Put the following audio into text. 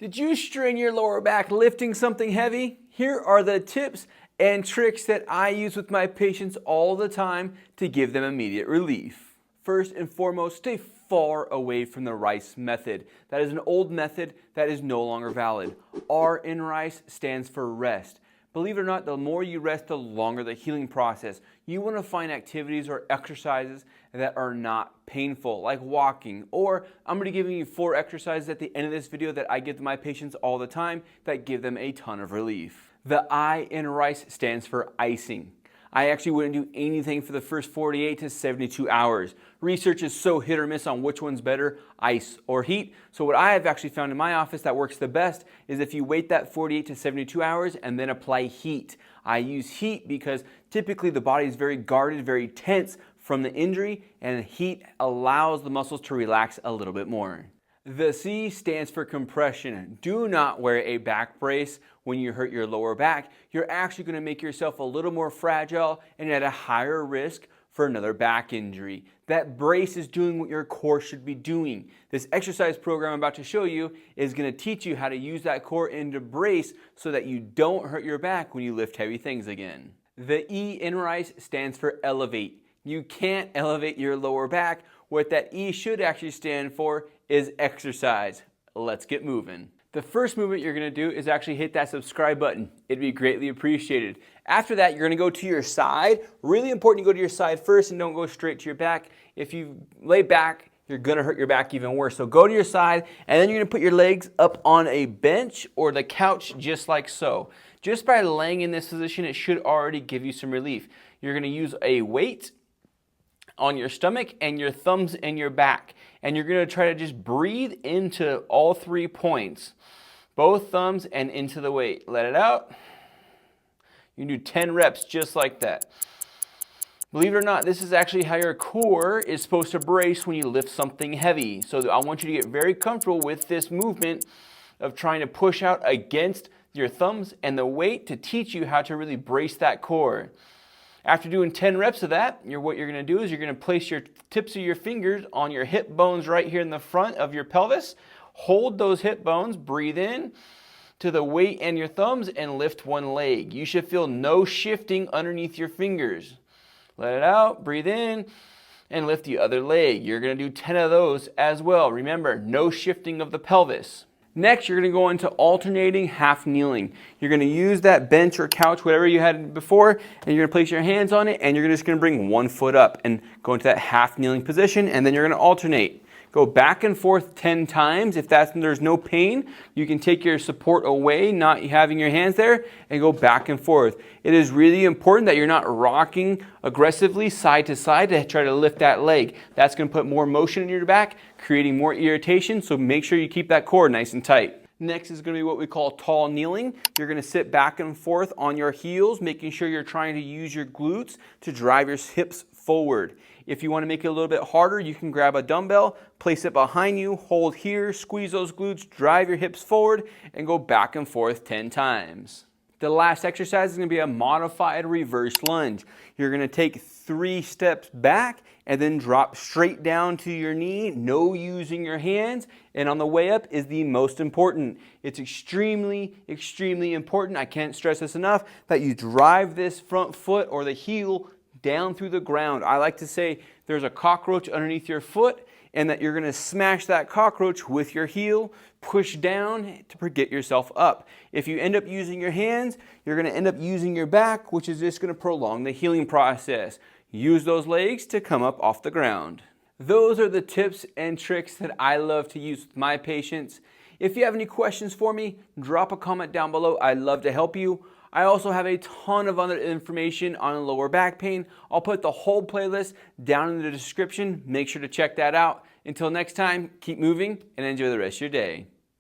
Did you strain your lower back lifting something heavy? Here are the tips and tricks that I use with my patients all the time to give them immediate relief. First and foremost, stay far away from the R.I.C.E method. That is an old method that is no longer valid. R in R.I.C.E stands for rest. Believe it or not, the more you rest, the longer the healing process. You want to find activities or exercises that are not painful, like walking. Or I'm going to give you 4 exercises at the end of this video that I give to my patients all the time that give them a ton of relief. The I in R.I.C.E stands for icing. I actually wouldn't do anything for the first 48 to 72 hours. Research is so hit or miss on which one's better, ice or heat. So what I have actually found in my office that works the best is if you wait that 48 to 72 hours and then apply heat. I use heat because typically the body is very guarded, very tense from the injury, and heat allows the muscles to relax a little bit more. The C stands for compression. Do not wear a back brace when you hurt your lower back. You're actually going to make yourself a little more fragile and at a higher risk for another back injury. That brace is doing what your core should be doing. This exercise program I'm about to show you is going to teach you how to use that core into brace so that you don't hurt your back when you lift heavy things again. The E in R.I.C.E stands for elevate. You can't elevate your lower back. What that E should actually stand for is exercise. Let's get moving. The first movement you're going to do is actually hit that subscribe button. It'd be greatly appreciated. After that, you're going to go to your side. Really important you go to your side first and don't go straight to your back. If you lay back, you're going to hurt your back even worse. So go to your side and then you're going to put your legs up on a bench or the couch just like so. Just by laying in this position, it should already give you some relief. You're going to use a weight on your stomach and your thumbs and your back. And you're going to try to just breathe into all 3 points. Both thumbs and into the weight. Let it out. You can do 10 reps just like that. Believe it or not, this is actually how your core is supposed to brace when you lift something heavy. So I want you to get very comfortable with this movement of trying to push out against your thumbs and the weight to teach you how to really brace that core. After doing 10 reps of that, what you're going to do is you're going to place your tips of your fingers on your hip bones right here in the front of your pelvis. Hold those hip bones, breathe in to the weight and your thumbs and lift one leg. You should feel no shifting underneath your fingers. Let it out, breathe in, and lift the other leg. You're going to do 10 of those as well. Remember, no shifting of the pelvis. Next, you're going to go into alternating half kneeling. You're going to use that bench or couch, whatever you had before, and you're going to place your hands on it, and you're just going to bring one foot up and go into that half kneeling position, and then you're going to alternate. Go back and forth 10 times. If there's no pain, you can take your support away, not having your hands there, and go back and forth. It is really important that you're not rocking aggressively side to side to try to lift that leg. That's going to put more motion in your back, creating more irritation, so make sure you keep that core nice and tight. Next is going to be what we call tall kneeling. You're going to sit back and forth on your heels, making sure you're trying to use your glutes to drive your hips forward. If you want to make it a little bit harder, you can grab a dumbbell, place it behind you, hold here, squeeze those glutes, drive your hips forward, and go back and forth 10 times. The last exercise is going to be a modified reverse lunge. You're going to take 3 steps back and then drop straight down to your knee, no using your hands, and on the way up is the most important. It's extremely, extremely important, I can't stress this enough, that you drive this front foot or the heel down through the ground. I like to say there's a cockroach underneath your foot and that you're going to smash that cockroach with your heel, push down to get yourself up. If you end up using your hands, you're going to end up using your back, which is just going to prolong the healing process. Use those legs to come up off the ground. Those are the tips and tricks that I love to use with my patients. If you have any questions for me, drop a comment down below. I'd love to help you. I also have a ton of other information on lower back pain. I'll put the whole playlist down in the description. Make sure to check that out. Until next time, keep moving and enjoy the rest of your day.